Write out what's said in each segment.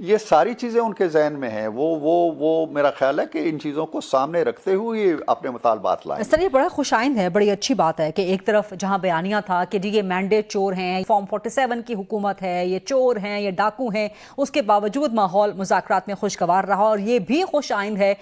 یہ ساری چیزیں ان کے ذہن میں ہیں. وہ میرا خیال ہے کہ ان چیزوں کو سامنے رکھتے ہوئے اپنے مطالبات لائیں. سر یہ بڑا خوش آئند ہے, بڑی اچھی بات ہے کہ ایک طرف جہاں بیانیہ تھا کہ جی یہ مینڈیٹ چور ہیں, فارم 47 کی حکومت ہے, یہ چور ہیں, یہ ڈاکو ہیں, اس کے باوجود ماحول مذاکرات میں خوشگوار رہا, اور یہ بھی خوش آئند ہے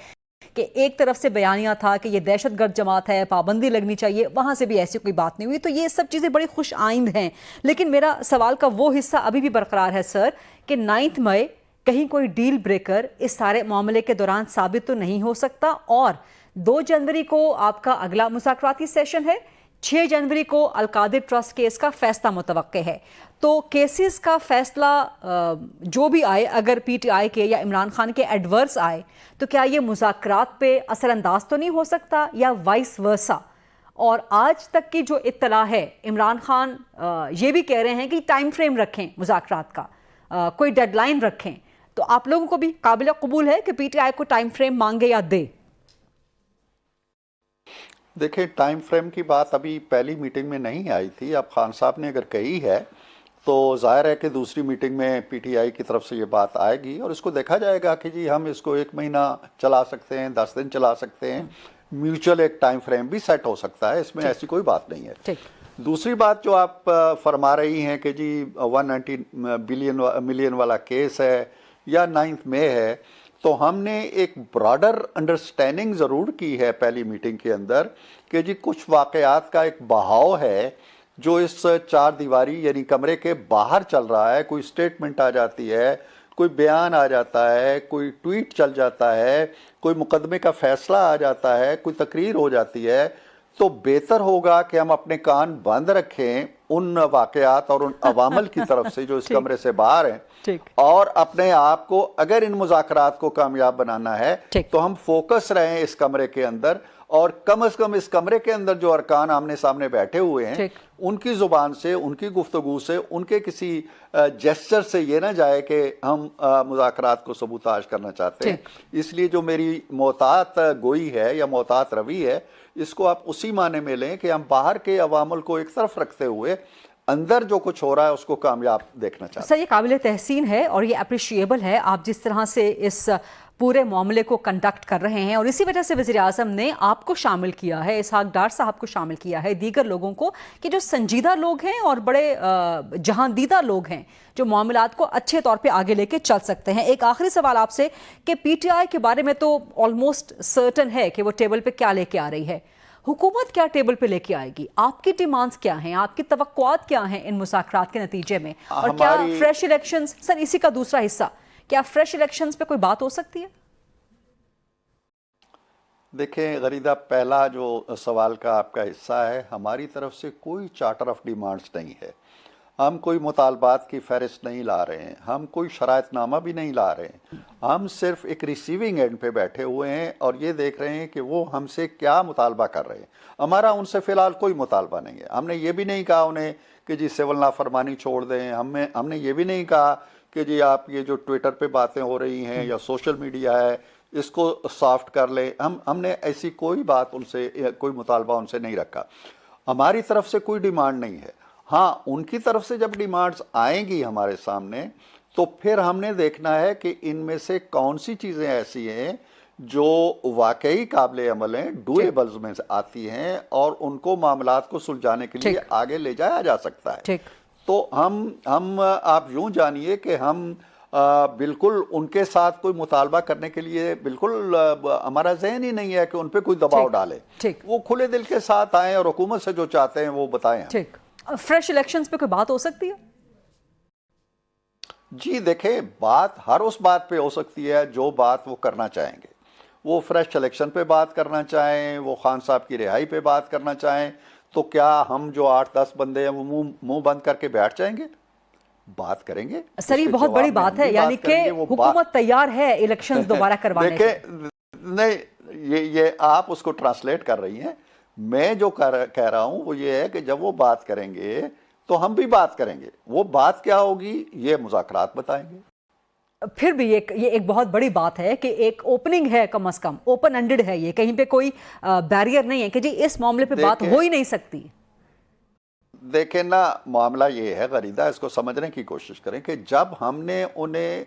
کہ ایک طرف سے بیانیہ تھا کہ یہ دہشت گرد جماعت ہے, پابندی لگنی چاہیے, وہاں سے بھی ایسی کوئی بات نہیں ہوئی. تو یہ سب چیزیں بڑی خوش آئند ہیں. لیکن میرا سوال کا وہ حصہ ابھی بھی برقرار ہے سر کہ 9 مئی کہیں کوئی ڈیل بریکر اس سارے معاملے کے دوران ثابت تو نہیں ہو سکتا, اور 2 جنوری کو آپ کا اگلا مذاکراتی سیشن ہے, 6 جنوری کو القادر ٹرسٹ کیس کا فیصلہ متوقع ہے. تو کیسز کا فیصلہ جو بھی آئے, اگر پی ٹی آئی کے یا عمران خان کے ایڈورس آئے, تو کیا یہ مذاکرات پہ اثر انداز تو نہیں ہو سکتا, یا وائس ورسا؟ اور آج تک کی جو اطلاع ہے, عمران خان یہ بھی کہہ رہے ہیں کہ ٹائم فریم رکھیں مذاکرات کا, کوئی ڈیڈ لائن رکھیں. تو آپ لوگوں کو بھی قابل قبول ہے کہ پی ٹی آئی کو ٹائم فریم مانگے یا دے؟ دیکھیں, ٹائم فریم کی بات ابھی پہلی میٹنگ میں نہیں آئی تھی. اب خان صاحب نے اگر کہی ہے تو ظاہر ہے کہ دوسری میٹنگ میں پی ٹی آئی کی طرف سے یہ بات آئے گی, اور اس کو دیکھا جائے گا کہ جی ہم اس کو 1 مہینہ چلا سکتے ہیں, 10 دن چلا سکتے ہیں, میوچل ایک ٹائم فریم بھی سیٹ ہو سکتا ہے, اس میں ایسی کوئی بات نہیں ہے. دوسری بات جو آپ فرما رہی ہیں کہ جی 190 ملین والا کیس ہے یا 9 مئی ہے, تو ہم نے ایک براڈر انڈرسٹینڈنگ ضرور کی ہے پہلی میٹنگ کے اندر کہ جی کچھ واقعات کا ایک بہاؤ ہے جو اس 4 دیواری یعنی کمرے کے باہر چل رہا ہے. کوئی سٹیٹمنٹ آ جاتی ہے, کوئی بیان آ جاتا ہے, کوئی ٹویٹ چل جاتا ہے, کوئی مقدمے کا فیصلہ آ جاتا ہے, کوئی تقریر ہو جاتی ہے. تو بہتر ہوگا کہ ہم اپنے کان بند رکھیں ان واقعات اور ان عوامل کی طرف سے جو اس کمرے سے باہر ہیں, اور اپنے آپ کو اگر ان مذاکرات کو کامیاب بنانا ہے تو ہم فوکس رہیں اس کمرے کے اندر, اور کم از کم اس کمرے کے اندر جو ارکان آمنے سامنے بیٹھے ہوئے ہیں ان کی زبان سے, ان کی گفتگو سے, ان کے کسی جیسچر سے یہ نہ جائے کہ ہم مذاکرات کو سبوتاژ کرنا چاہتے ہیں. اس لیے جو میری محتاط گوئی ہے یا محتاط روی ہے, اس کو آپ اسی معنی میں لیں کہ ہم باہر کے عوامل کو ایک طرف رکھتے ہوئے اندر جو کچھ ہو رہا ہے اس کو کامیاب دیکھنا چاہتے ہیں. سر یہ قابل تحسین ہے اور یہ اپریشیبل ہے آپ جس طرح سے اس پورے معاملے کو کنڈکٹ کر رہے ہیں, اور اسی وجہ سے وزیر اعظم نے آپ کو شامل کیا ہے, اسحاق ڈار صاحب کو شامل کیا ہے, دیگر لوگوں کو, کہ جو سنجیدہ لوگ ہیں اور بڑے جہاندیدہ لوگ ہیں جو معاملات کو اچھے طور پہ آگے لے کے چل سکتے ہیں. ایک آخری سوال آپ سے کہ پی ٹی آئی کے بارے میں تو آلموسٹ سرٹن ہے کہ وہ ٹیبل پہ کیا لے کے آ رہی ہے, حکومت کیا ٹیبل پہ لے کے آئے گی؟ آپ کی ڈیمانڈز کیا ہیں, آپ کی توقعات کیا ہیں ان مذاکرات کے نتیجے میں, اور کیا فریش الیکشنز؟ سر اسی کا دوسرا حصہ, کیا فریش الیکشنز پہ کوئی بات ہو سکتی ہے؟ دیکھیں غریدہ, پہلا جو سوال کا آپ کا حصہ ہے, ہماری طرف سے کوئی چارٹر آف ڈیمانڈز نہیں ہے. ہم کوئی مطالبات کی فہرست نہیں لا رہے ہیں, ہم کوئی شرائط نامہ بھی نہیں لا رہے ہیں. ہم صرف ایک ریسیونگ اینڈ پہ بیٹھے ہوئے ہیں اور یہ دیکھ رہے ہیں کہ وہ ہم سے کیا مطالبہ کر رہے ہیں. ہمارا ان سے فی الحال کوئی مطالبہ نہیں ہے. ہم نے یہ بھی نہیں کہا انہیں کہ جی سول نافرمانی چھوڑ دیں, ہم نے یہ بھی نہیں کہا کہ جی آپ یہ جو ٹویٹر پہ باتیں ہو رہی ہیں یا سوشل میڈیا ہے اس کو سافٹ کر لیں. ہم نے ایسی کوئی بات ان سے, کوئی مطالبہ ان سے نہیں رکھا. ہماری طرف سے کوئی ڈیمانڈ نہیں ہے. ہاں, ان کی طرف سے جب ڈیمانڈز آئیں گی ہمارے سامنے تو پھر ہم نے دیکھنا ہے کہ ان میں سے کون سی چیزیں ایسی ہیں جو واقعی قابل عمل ہیں, ڈویبلز میں آتی ہیں, اور ان کو معاملات کو سلجھانے کے لیے آگے لے جایا جا سکتا ہے. تو ہم آپ یوں جانیے کہ ہم بالکل ان کے ساتھ کوئی مطالبہ کرنے کے لیے بالکل ہمارا ذہن ہی نہیں ہے کہ ان پہ کوئی دباؤ ڈالے. وہ کھلے دل کے ساتھ آئیں اور حکومت سے جو چاہتے ہیں وہ بتائیں. فریش الیکشنز پہ کوئی بات ہو سکتی ہے؟ جی دیکھیں, بات ہر اس بات پہ ہو سکتی ہے جو بات وہ کرنا چاہیں گے. وہ فریش الیکشن پہ بات کرنا چاہیں, وہ خان صاحب کی رہائی پہ بات کرنا چاہیں, تو کیا ہم جو 8-10 بندے ہیں وہ منہ بند کر کے بیٹھ جائیں گے؟ بات کریں گے. سر یہ بہت بڑی بات ہے, یعنی کہ حکومت تیار ہے الیکشنز دوبارہ کروانے کے. نہیں, یہ آپ اس کو ٹرانسلیٹ کر رہی ہیں. میں جو کہہ رہا ہوں وہ یہ ہے کہ جب وہ بات کریں گے تو ہم بھی بات کریں گے. وہ بات کیا ہوگی یہ مذاکرات بتائیں گے. پھر بھی یہ ایک بہت بڑی بات ہے کہ ایک اوپننگ ہے, کم از کم اوپن اینڈڈ ہے, یہ کہیں پہ کوئی بیریئر نہیں ہے کہ جی اس معاملے پہ بات ہو ہی نہیں سکتی. دیکھیں نا, معاملہ یہ ہے غریدہ, اس کو سمجھنے کی کوشش کریں کہ جب ہم نے انہیں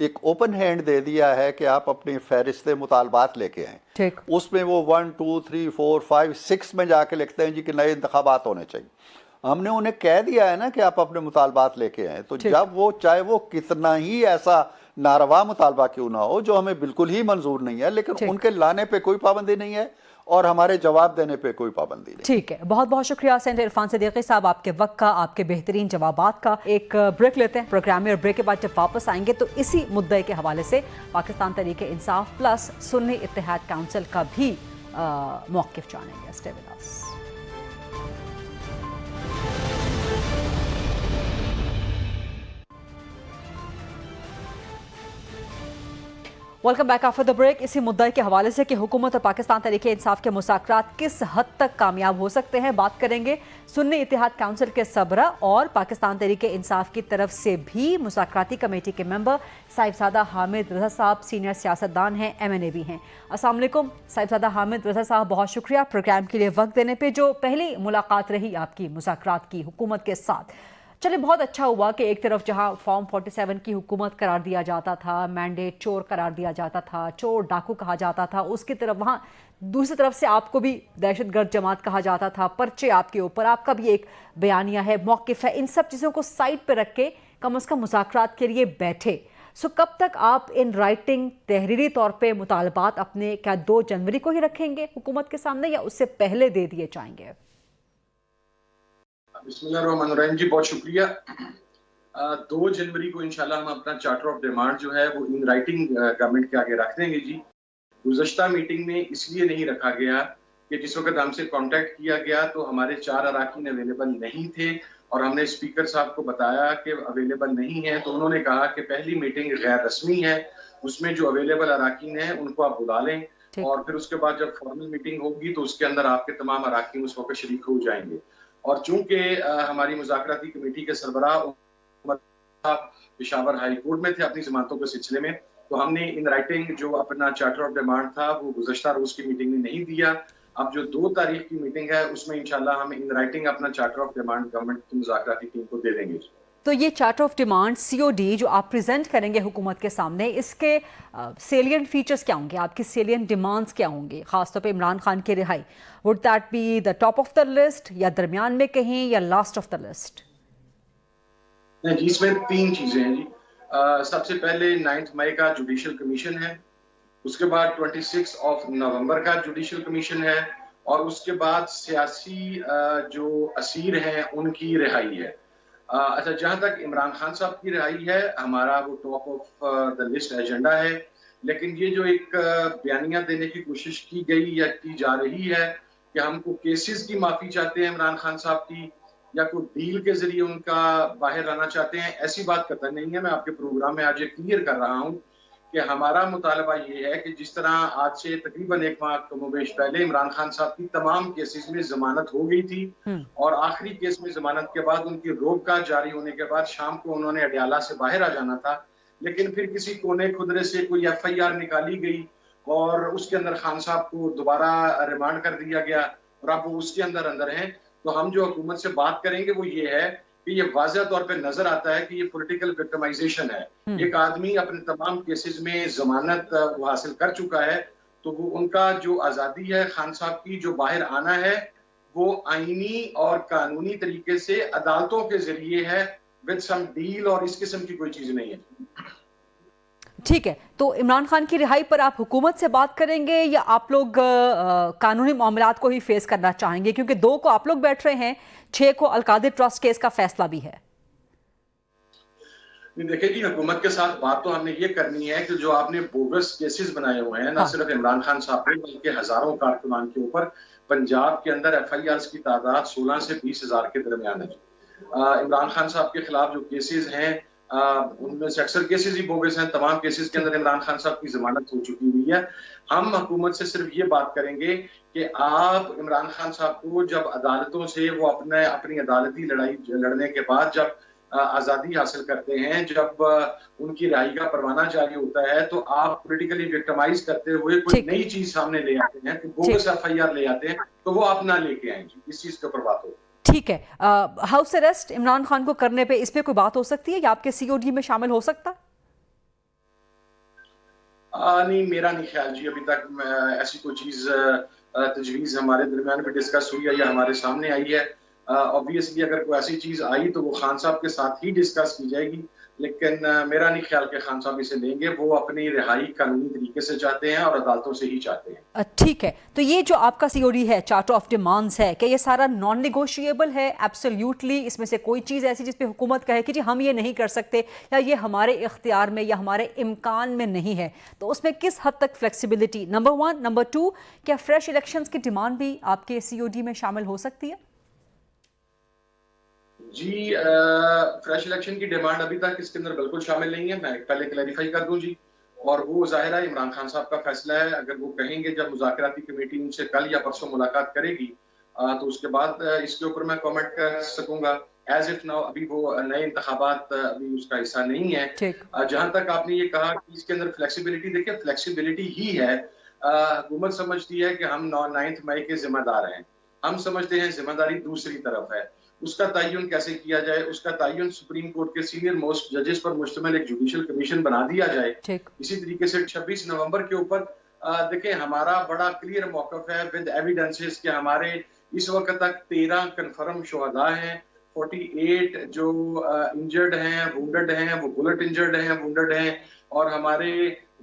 ایک اوپن ہینڈ دے دیا ہے کہ آپ اپنی فہرست مطالبات لے کے آئیں. ٹھیک. اس میں وہ 1 2 3 4 5 6 میں جا کے لکھتے ہیں جی کہ نئے انتخابات ہونے چاہیے. ہم نے انہیں کہہ دیا ہے نا کہ آپ اپنے مطالبات لے کے آئیں. تو جب وہ چاہے وہ کتنا ہی ایسا ناروا مطالبہ کیوں نہ ہو جو ہمیں بالکل ہی منظور نہیں ہے, لیکن ان کے لانے پہ کوئی پابندی نہیں ہے اور ہمارے جواب دینے پہ کوئی پابندی نہیں. ٹھیک ہے, بہت بہت شکریہ سینیٹر عرفان صدیقی صاحب آپ کے وقت کا, آپ کے بہترین جوابات کا. ایک بریک لیتے ہیں پروگرام میں, اور بریک کے بعد جب واپس آئیں گے تو اسی مدعے کے حوالے سے پاکستان تحریک انصاف پلس سنی اتحاد کونسل کا بھی موقف جانیں گے. Stay with us. Welcome back after the break. اسی مدعے کے حوالے سے کہ حکومت اور پاکستان تحریک انصاف کے مذاکرات کس حد تک کامیاب ہو سکتے ہیں بات کریں گے. سنی اتحاد کونسل کے سربراہ اور پاکستان تحریک انصاف کی طرف سے بھی مذاکراتی کمیٹی کے ممبر صاحبزادہ حامد رضا صاحب سینئر سیاستدان ہیں, MNA بھی ہیں. السلام علیکم صاحبزادہ حامد رضا صاحب, بہت شکریہ پروگرام کے لیے وقت دینے پہ. جو پہلی ملاقات رہی آپ کی مذاکرات کی حکومت کے ساتھ, چلے بہت اچھا ہوا کہ ایک طرف جہاں فارم 47 کی حکومت قرار دیا جاتا تھا, مینڈیٹ چور قرار دیا جاتا تھا, چور ڈاکو کہا جاتا تھا, اس کی طرف وہاں دوسری طرف سے آپ کو بھی دہشت گرد جماعت کہا جاتا تھا, پرچے آپ کے اوپر, آپ کا بھی ایک بیانیہ ہے, موقف ہے. ان سب چیزوں کو سائڈ پہ رکھ کے کم از کم مذاکرات کے لیے بیٹھے. سو کب تک آپ ان رائٹنگ تحریری طور پہ مطالبات اپنے کیا 2 جنوری کو ہی رکھیں گے حکومت کے سامنے یا اس سے پہلے دے دیے جائیں گے؟ بسم اللہ الرحمن الرحیم جی, بہت شکریہ. 2 جنوری کو انشاءاللہ ہم اپنا چارٹر آف ڈیمانڈ جو ہے وہ ان رائٹنگ گورنمنٹ کے آگے رکھ دیں گے جی. گزشتہ میٹنگ میں اس لیے نہیں رکھا گیا کہ جس وقت ہم سے کانٹیکٹ کیا گیا تو ہمارے 4 اراکین اویلیبل نہیں تھے اور ہم نے اسپیکر صاحب کو بتایا کہ اویلیبل نہیں ہے, تو انہوں نے کہا کہ پہلی میٹنگ غیر رسمی ہے, اس میں جو اویلیبل اراکین ہیں ان کو آپ بلا لیں اور پھر اس کے بعد جب فارمل میٹنگ ہوگی تو اس کے اندر آپ کے تمام اراکین اس وقت شریک ہو جائیں گے. اور چونکہ ہماری مذاکراتی کمیٹی کے سربراہ پشاور ہائی کورٹ میں تھے اپنی ضمانتوں کے سلسلے میں, تو ہم نے ان رائٹنگ جو اپنا چارٹر آف ڈیمانڈ تھا وہ گزشتہ روز کی میٹنگ میں نہیں دیا. اب جو 2 تاریخ کی میٹنگ ہے اس میں انشاءاللہ ہم ان رائٹنگ اپنا چارٹر آف ڈیمانڈ گورنمنٹ کی مذاکراتی ٹیم کو دے دیں گے. تو یہ چارٹر آف ڈیمانڈ COD جو آپ پریزنٹ کریں گے حکومت کے سامنے, اس کے سیلینٹ فیچرز کیا ہوں گے, آپ کی سیلینٹ ڈیمانڈز کیا ہوں گے, خاص طور پہ عمران خان کی رہائی؟ Would that be the top of the list یا درمیان میں کہیں یا لاسٹ آف دا لسٹ؟ جی اس میں 3 چیزیں ہیں جی. سب سے پہلے 9 مئی کا جوڈیشل کمیشن ہے, اس کے بعد 26 نومبر کا جوڈیشل کمیشن ہے, اور اس کے بعد سیاسی جو اسیر ہیں ان کی رہائی ہے. اچھا, جہاں تک عمران خان صاحب کی رہائی ہے ہمارا وہ top of the list agenda ہے, لیکن یہ جو ایک بیانیہ دینے کی کوشش کی گئی یا کی جا رہی ہے کہ ہم کو کیسز کی معافی چاہتے ہیں عمران خان صاحب کی یا کوئی ڈیل کے ذریعے ان کا باہر آنا چاہتے ہیں, ایسی بات قطعا نہیں ہے. میں آپ کے پروگرام میں آج یہ کلیئر کر رہا ہوں کہ ہمارا مطالبہ یہ ہے کہ جس طرح آج سے تقریباً 1 ماہ کم و بیش پہلے عمران خان صاحب کی تمام کیسز میں ضمانت ہو گئی تھی اور آخری کیس میں ضمانت کے بعد ان کی روکا جاری ہونے کے بعد شام کو انہوں نے اڈیالہ سے باہر آ جانا تھا, لیکن پھر کسی کونے خدرے سے کوئی FIR نکالی گئی اور اس کے اندر خان صاحب کو دوبارہ ریمانڈ کر دیا گیا اور اب وہ اس کے اندر ہیں. تو ہم جو حکومت سے بات کریں گے وہ یہ ہے کہ یہ واضح طور پہ نظر آتا ہے کہ یہ پولیٹیکل وکٹمائزیشن ہے. ایک آدمی اپنے تمام کیسز میں ضمانت وہ حاصل کر چکا ہے, تو وہ ان کا جو آزادی ہے خان صاحب کی جو باہر آنا ہے وہ آئینی اور قانونی طریقے سے عدالتوں کے ذریعے ہے with some deal, اور اس قسم کی کوئی چیز نہیں ہے. ٹھیک ہے, تو عمران خان کی رہائی پر آپ حکومت سے بات کریں گے یا آپ لوگ قانونی معاملات کو ہی فیس کرنا چاہیں گے, کیونکہ 2 کو آپ لوگ بیٹھ رہے ہیں, 6 کو القادر ٹرسٹ کیس کا فیصلہ بھی ہے. دیکھیں جی, حکومت کے ساتھ بات تو ہم نے یہ کرنی ہے کہ جو آپ نے بوگس کیسز بنائے ہوئے ہیں نہ صرف عمران خان صاحب پہ بلکہ ہزاروں کارکنان کے اوپر, پنجاب کے اندر FIRs کی تعداد 16 سے 20 ہزار کے درمیان ہے. عمران خان صاحب کے خلاف جو کیسز ہیں ان میں سے اکثر کیسز ہی بوگس ہیں, تمام کیسز کے اندر عمران خان صاحب کی ضمانت ہو چکی ہوئی ہے. ہم حکومت سے صرف یہ بات کریں گے کہ آپ عمران خان صاحب کو جب عدالتوں سے وہ اپنی عدالتی لڑائی لڑنے کے بعد جب آزادی حاصل کرتے ہیں, جب ان کی رہائی کا پروانہ جاری ہوتا ہے, تو آپ پولیٹیکلی وکٹمائز کرتے ہوئے کوئی نئی چیز سامنے لے آتے ہیں, بوگس FIR لے آتے ہیں, تو وہ آپ نہ لے کے آئیں جی, اس چیز کے اوپر بات ہو. ٹھیک ہے, ہاؤس اریسٹ عمران خان کو کرنے پہ اس پہ کوئی بات ہو سکتی ہے یا آپ کے COD میں شامل ہو سکتا؟ نہیں میرا نہیں خیال جی ابھی تک ایسی کوئی چیز تجویز ہمارے درمیان بھی ڈسکس ہوئی ہے یا ہمارے سامنے آئی ہے. obviously اگر کوئی ایسی چیز آئی تو وہ خان صاحب کے ساتھ ہی ڈسکس کی جائے گی, لیکن میرا نہیں خیال کہ خان صاحب اسے لیں گے. وہ اپنی رہائی قانونی طریقے سے چاہتے ہیں اور عدالتوں سے ہی چاہتے ہیں. ٹھیک ہے, تو یہ جو آپ کا COD ہے, چارٹر آف ڈیمانڈز ہے, کہ یہ سارا نان نیگوشیبل ہے ایبسلیوٹلی؟ اس میں سے کوئی چیز ایسی جس پہ حکومت کہے کہ جی ہم یہ نہیں کر سکتے یا یہ ہمارے اختیار میں یا ہمارے امکان میں نہیں ہے, تو اس میں کس حد تک فلیکسیبلٹی؟ نمبر 1. نمبر 2, کیا فریش الیکشنز کی ڈیمانڈ بھی آپ کے COD میں شامل ہو سکتی ہے؟ جی فریش الیکشن کی ڈیمانڈ ابھی تک اس کے اندر بالکل شامل نہیں ہے. میں پہلے کلیریفائی کر دوں جی, اور وہ ظاہر ہے عمران خان صاحب کا فیصلہ ہے. اگر وہ کہیں گے جب مذاکراتی کمیٹی ان سے کل یا پرسوں ملاقات کرے گی تو اس کے بعد اس کے اوپر میں کامنٹ کر سکوں گا. ایز اف ناؤ ابھی وہ نئے انتخابات ابھی اس کا حصہ نہیں ہے. جہاں تک آپ نے یہ کہا کہ اس کے اندر فلیکسیبلٹی, دیکھیں فلیکسیبلٹی ہی ہے. حکومت سمجھتی ہے کہ ہم 9 مئی کے ذمہ دار ہیں, ہم سمجھتے ہیں ذمہ داری دوسری طرف ہے. اس کا تعین کیسے کیا جائے؟ اس کا تعین سپریم کورٹ کے سینئر موسٹ ججز پر مشتمل ایک جوڈیشل کمیشن بنا دیا جائے. اسی طریقے سے 26 نومبر کے اوپر دیکھیں ہمارا بڑا کلیئر موقف ہے ود ایویڈنسز کہ ہمارے اس وقت تک 13 کنفرم شہداء ہیں, 48 جو انجرڈ ہیں, وونڈڈ ہیں, وہ بلٹ انجرڈ ہیں, وونڈڈ ہیں, اور ہمارے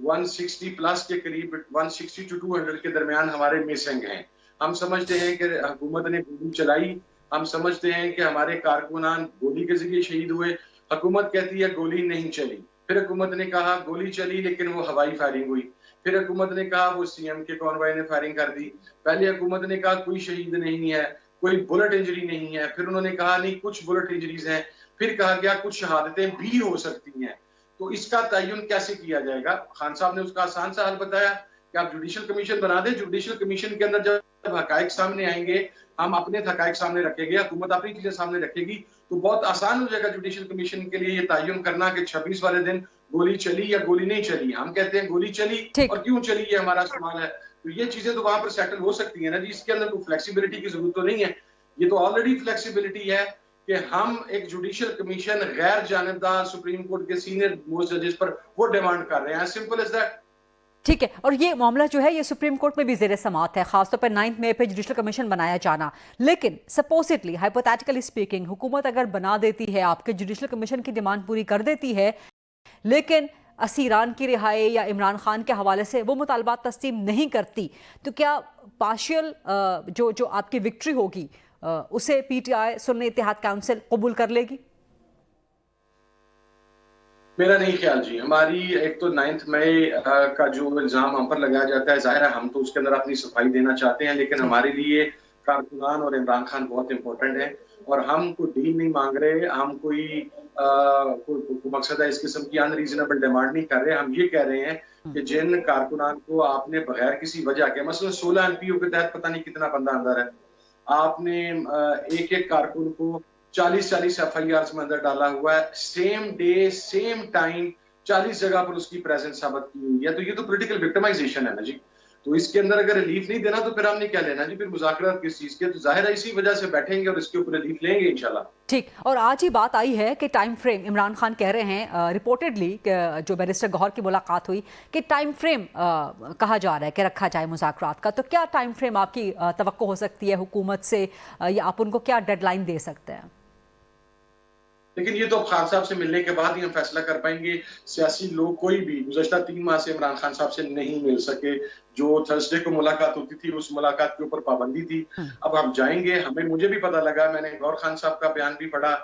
160 پلس کے قریب 160 to 200 کے درمیان ہمارے مسنگ ہیں. ہم سمجھتے ہیں کہ حکومت نے گولی چلائی, ہم سمجھتے ہیں کہ ہمارے کارکنان گولی کے ذریعے شہید ہوئے. حکومت کہتی ہے گولی نہیں چلی, پھر حکومت نے کہا گولی چلی لیکن وہ ہوائی فائرنگ ہوئی, پھر حکومت نے کہا وہ CM کے کانوائے نے فائرنگ کر دی. پہلے حکومت نے کہا کوئی شہید نہیں ہے, کوئی بلٹ انجری نہیں ہے, پھر انہوں نے کہا نہیں کچھ بلٹ انجریز ہیں, پھر کہا گیا کچھ شہادتیں بھی ہو سکتی ہیں. تو اس کا تعین کیسے کیا جائے گا؟ خان صاحب نے اس کا آسان سا حل بتایا کہ آپ جوڈیشل کمیشن بنا دیں. جوڈیشل کمیشن کے اندر جب حقائق سامنے آئیں گے, ہم اپنے حقائق سامنے رکھیں گے, حکومت اپنی چیزیں سامنے رکھے گی, تو بہت آسان ہو جائے گا جوڈیشل کمیشن کے لیے یہ تعین کرنا کہ 26 والے دن گولی چلی یا گولی نہیں چلی. ہم کہتے ہیں گولی چلی, اور کیوں چلی یہ ہمارا سوال ہے. تو یہ چیزیں تو وہاں پر سیٹل ہو سکتی ہیں نا جی, اس کے اندر کوئی فلیکسیبلٹی کی ضرورت تو نہیں ہے. یہ تو آلریڈی فلیکسیبلٹی ہے کہ ہم ایک جوڈیشل کمیشن غیر جانبدار سپریم کورٹ کے سینئر موسٹ ججز پر وہ ڈیمانڈ کر رہے ہیں. Simple is that. ٹھیک ہے, اور یہ معاملہ جو ہے یہ سپریم کورٹ میں بھی زیر سماعت ہے, خاص طور پر 9 مئی پہ جوڈیشل کمیشن بنایا جانا. لیکن سپوزٹلی ہائپوتھیٹیکلی اسپیکنگ حکومت اگر بنا دیتی ہے, آپ کے جوڈیشل کمیشن کی ڈیمانڈ پوری کر دیتی ہے, لیکن اسیران کی رہائی یا عمران خان کے حوالے سے وہ مطالبات تسلیم نہیں کرتی, تو کیا پارشل جو آپ کی وکٹری ہوگی اسے PTI سنی اتحاد کونسل قبول کر لے گی؟ میرا نہیں خیال جی. ہماری ایک تو 9 مئی کا جو الزام ہم پر لگایا جاتا ہے, ظاہر ہے ہم تو اس کے اندر اپنی صفائی دینا چاہتے ہیں, لیکن ہمارے لیے کارکنان اور عمران خان بہت امپورٹنٹ ہے, اور ہم کوئی ڈیل نہیں مانگ رہے, ہم کوئی مقصد ہے اس قسم کی انریزنیبل ڈیمانڈ نہیں کر رہے. ہم یہ کہہ رہے ہیں کہ جن کارکنان کو آپ نے بغیر کسی وجہ کے, مثلا 16 LPO کے تحت پتہ نہیں کتنا بندہ اندر ہے, آپ نے ایک ایک کارکن کو 40 FIRs میں اندر ڈالا ہوا ہے, سیم ڈے سیم ٹائم 40 جگہ پر اس کی پریزنس ثابت کی ہوئی ہے. تو یہ تو پولیٹیکل وکٹمائزیشن ہے نا جی. تو اس کے اندر اگر ریلیف نہیں دینا تو پھر ہم نے کیا لینا جی, پھر مذاکرات کس چیز کے؟ تو ظاہر ہے اسی وجہ سے بیٹھیں گے اور اس کے اوپر ریلیف لیں گے انشاءاللہ. ٹھیک, اور آج ہی بات آئی ہے کہ ٹائم فریم, عمران خان کہہ رہے ہیں ریپورٹڈلی جو بیرسٹر گوہر کی ملاقات ہوئی کہ ٹائم فریم کہا جا رہا ہے کہ رکھا جائے مذاکرات کا. تو کیا ٹائم فریم آپ کی توقع ہو سکتی ہے حکومت سے, یا آپ ان کو کیا ڈیڈ لائن دے سکتے ہیں؟ لیکن یہ تو خان صاحب سے ملنے کے بعد ہی ہم فیصلہ کر پائیں گے. سیاسی لوگ کوئی بھی گزشتہ 3 ماہ سے عمران خان صاحب سے نہیں مل سکے. جو تھرسڈے کو ملاقات ہوتی تھی اس ملاقات کے اوپر پابندی تھی. اب ہم جائیں گے. مجھے بھی پتہ لگا, میں نے گور خان صاحب کا بیان بھی پڑھا,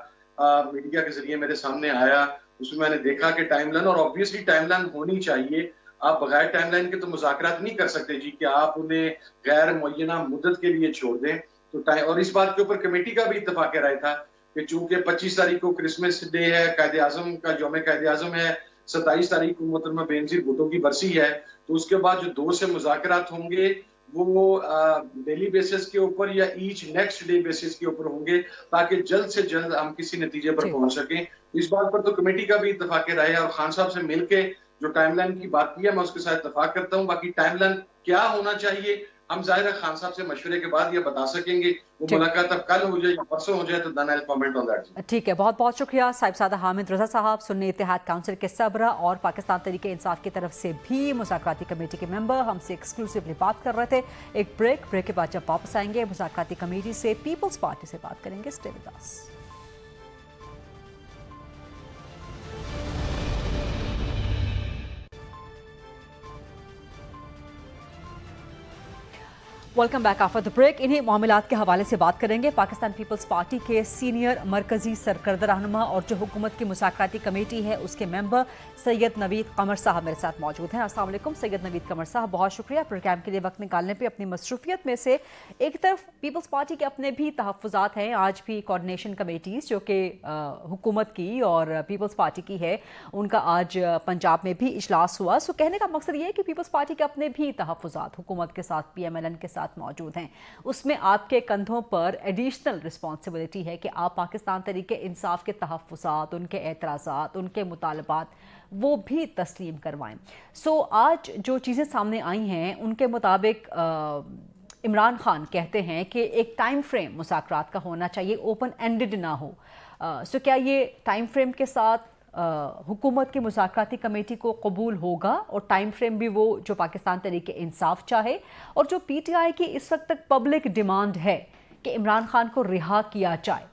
میڈیا کے ذریعے میرے سامنے آیا, اس میں نے دیکھا کہ ٹائم لائن, اور آبویسلی ٹائم لائن ہونی چاہیے. آپ بغیر ٹائم لائن کے تو مذاکرات نہیں کر سکتے جی, کہ آپ انہیں غیر معینہ مدت کے لیے چھوڑ دیں. تو اور اس بات کے اوپر کمیٹی کا بھی اتفاق رائے تھا کہ چونکہ 25 تاریخ کو کرسمس ڈے ہے, قائد اعظم کا یوم قائد اعظم ہے, 27 تاریخ کو محترمہ بینظیر بھٹو کی برسی ہے, تو اس کے بعد جو 2 سے مذاکرات ہوں گے وہ ڈیلی بیسس کے اوپر یا ایچ نیکسٹ ڈے بیسس کے اوپر ہوں گے, تاکہ جلد سے جلد ہم کسی نتیجے پر پہنچ سکیں. اس بات پر تو کمیٹی کا بھی اتفاق رائے ہے, اور خان صاحب سے مل کے جو ٹائم لائن کی بات کی ہے میں اس کے ساتھ اتفاق کرتا ہوں. باقی ٹائم لائن کیا ہونا چاہیے ہم ظاہر خان صاحب سے مشورے کے بعد یہ بتا سکیں گے. وہ ملاقات اب کل ہو جائے یا پرسوں ہو جائے تو then I'll comment on that. ٹھیک ہے، بہت بہت شکریہ صاحبزادہ حامد رضا صاحب، سنی اتحاد کونسل کے سربراہ اور پاکستان تحریک انصاف کی طرف سے بھی مذاکراتی کمیٹی کے ممبر ہم سے ایکسکلوسیولی بات کر رہے تھے. ایک بریک کے بعد جب واپس آئیں گے مذاکراتی کمیٹی سے پیپلز پارٹی سے بات کریں گے. Stay with us. Welcome back after the break. انہیں معاملات کے حوالے سے بات کریں گے. پاکستان پیپلز پارٹی کے سینئر مرکزی سرکردہ رہنما اور جو حکومت کی مذاکراتی کمیٹی ہے اس کے ممبر سید نوید قمر صاحب میرے ساتھ موجود ہیں. السلام علیکم سید نوید قمر صاحب، بہت شکریہ پروگرام کے لیے وقت نکالنے پہ. اپنی مصروفیت میں سے ایک طرف پیپلز پارٹی کے اپنے بھی تحفظات ہیں. آج بھی کوارڈینیشن کمیٹیز جو کہ حکومت کی اور پیپلز پارٹی کی ہے ان کا آج پنجاب میں بھی اجلاس ہوا. سو کہنے کا مقصد یہ ہے کہ پیپلز پارٹی کے اپنے بھی تحفظات حکومت کے ساتھ PMLN کے ساتھ موجود ہیں. اس میں آپ کے کندھوں پر ایڈیشنل رسپانسبلٹی ہے کہ آپ پاکستان تحریک انصاف کے تحفظات، ان کے اعتراضات، ان کے مطالبات وہ بھی تسلیم کروائیں. سو آج جو چیزیں سامنے آئی ہیں ان کے مطابق عمران خان کہتے ہیں کہ ایک ٹائم فریم مذاکرات کا ہونا چاہیے، اوپن اینڈڈ نہ ہو. سو کیا یہ ٹائم فریم کے ساتھ حکومت کی مذاکراتی کمیٹی کو قبول ہوگا؟ اور ٹائم فریم بھی وہ جو پاکستان تحریک انصاف چاہے اور جو PTI کی اس وقت تک پبلک ڈیمانڈ ہے کہ عمران خان کو رہا کیا جائے،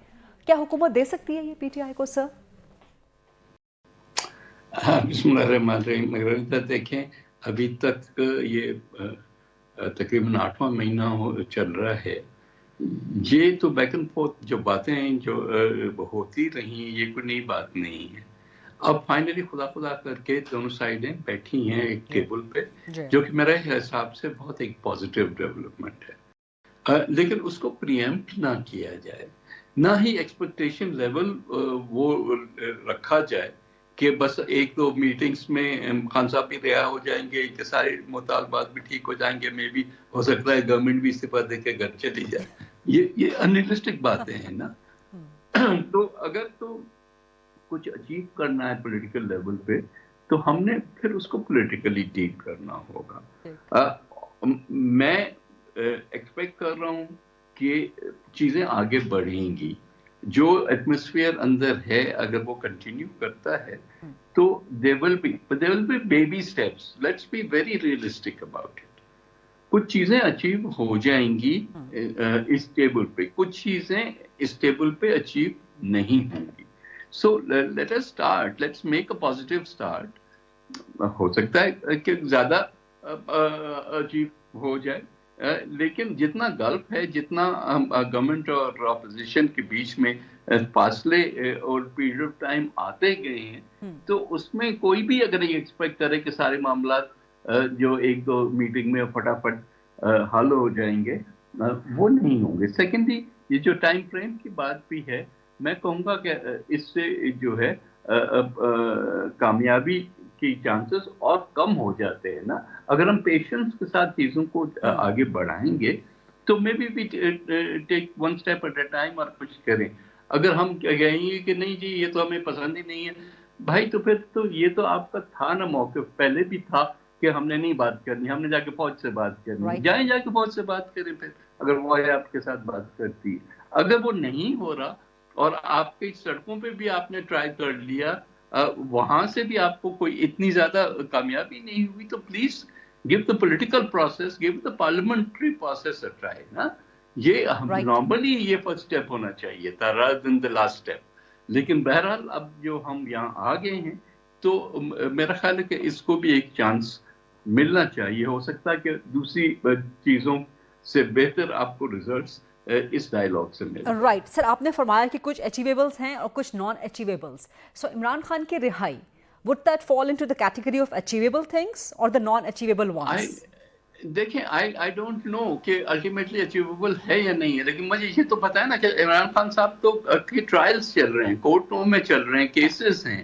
کیا حکومت دے سکتی ہے یہ PTI کو سر؟ بسم اللہ الرحمن الرحیم. دیکھیں ابھی تک یہ تقریباً 8واں مہینہ چل رہا ہے. یہ تو بیک اینڈ فورتھ جو باتیں ہیں جو ہوتی رہی، یہ کوئی نئی بات نہیں ہے. اب فائنلی خدا کر کے دونوں سائڈیں بیٹھی ہیں ایک ٹیبل پہ، جو کہ میرے حساب سے بہت ایک پازیٹیو ڈیولپمنٹ ہے. لیکن اس کو پریمپٹ نہ کیا جائے، نہ ہی ایکسپیکٹیشن لیول وہ رکھا جائے کہ بس ایک دو میٹنگز میں خان صاحب بھی رہا ہو جائیں گے کہ سارے مطالبات بھی ٹھیک ہو جائیں گے، میں بھی ہو سکتا ہے گورنمنٹ بھی استعفیٰ دے کے گھر چلی جائے. یہ انریلسٹک باتیں ہیں نا. تو اگر تو کچھ اچیو کرنا ہے پولیٹیکل لیول پہ تو ہم نے پھر اس کو پولیٹیکلی ڈیل کرنا ہوگا. میں ایکسپیکٹ کر رہا ہوں کہ چیزیں آگے بڑھیں گی. جو ایٹماسفیئر اندر ہے اگر وہ کنٹینیو کرتا ہے تو there will be baby steps. Let's be very realistic about it. کچھ چیزیں اچیو ہو جائیں گی اس ٹیبل پہ، کچھ چیزیں اس ٹیبل پہ اچیو نہیں ہوں گی. So let us start. Let's make a positive start. ہو سکتا ہے کہ زیادہ اچیو ہو جائے، لیکن جتنا گلف ہے، جتنا گورنمنٹ اور اپوزیشن کے بیچ میں فاصلے اور پیریڈ آف ٹائم آتے گئے ہیں، تو اس میں کوئی بھی اگر یہ ایکسپیکٹ کرے کہ سارے معاملات جو ایک دو میٹنگ میں فٹافٹ حل ہو جائیں گے، وہ نہیں ہوں گے. سیکنڈلی یہ جو ٹائم فریم کی بات بھی ہے، میں کہوں گا کہ اس سے جو ہے کامیابی کی چانسز اور کم ہو جاتے ہیں نا. اگر ہم پیشنس کے ساتھ چیزوں کو آگے بڑھائیں گے تو میں بھی take one step at a time اور کچھ کریں. اگر ہم کہیں گے کہ نہیں جی یہ تو ہمیں پسند ہی نہیں ہے، بھائی تو پھر تو یہ تو آپ کا تھا نا موقف، پہلے بھی تھا کہ ہم نے نہیں بات کرنی، ہم نے جا کے فوج سے بات کرنی. جائیں جا کے فوج سے بات کریں پھر اگر وہ آپ کے ساتھ بات کرتی ہے. اگر وہ نہیں ہو رہا اور آپ کی سڑکوں پہ بھی آپ نے ٹرائی کر لیا، وہاں سے بھی آپ کو کوئی اتنی زیادہ کامیابی نہیں ہوئی، تو please give the political process, give the parliamentary process a try. نا یہ نارملی یہ فرسٹ اسٹیپ ہونا چاہیے تھا rather than the last step. لیکن بہرحال اب جو ہم یہاں آ گئے ہیں تو میرا خیال ہے کہ اس کو بھی ایک چانس ملنا چاہیے. ہو سکتا ہے کہ دوسری چیزوں سے بہتر آپ کو ریزلٹس اس ڈائیلاگ سے ملے. رائٹ سر، آپ نے فرمایا کہ کچھ اچیویبلس ہیں اور کچھ نان اچیویبلس. سو عمران خان کی رہائی would that fall into the category of achievable things or the non-achievable ones? دیکھیں I don't know کہ ultimately achievable ہے یا نہیں ہے، لیکن مجھے یہ تو پتا ہے نا کہ عمران خان صاحب تو ٹرائلز چل رہے ہیں، کورٹوں میں چل رہے ہیں، کیسز ہیں.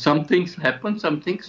some things happen, some things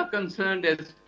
are concerned, as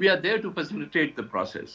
we are there to facilitate the process.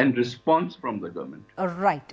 and response from the government. Right.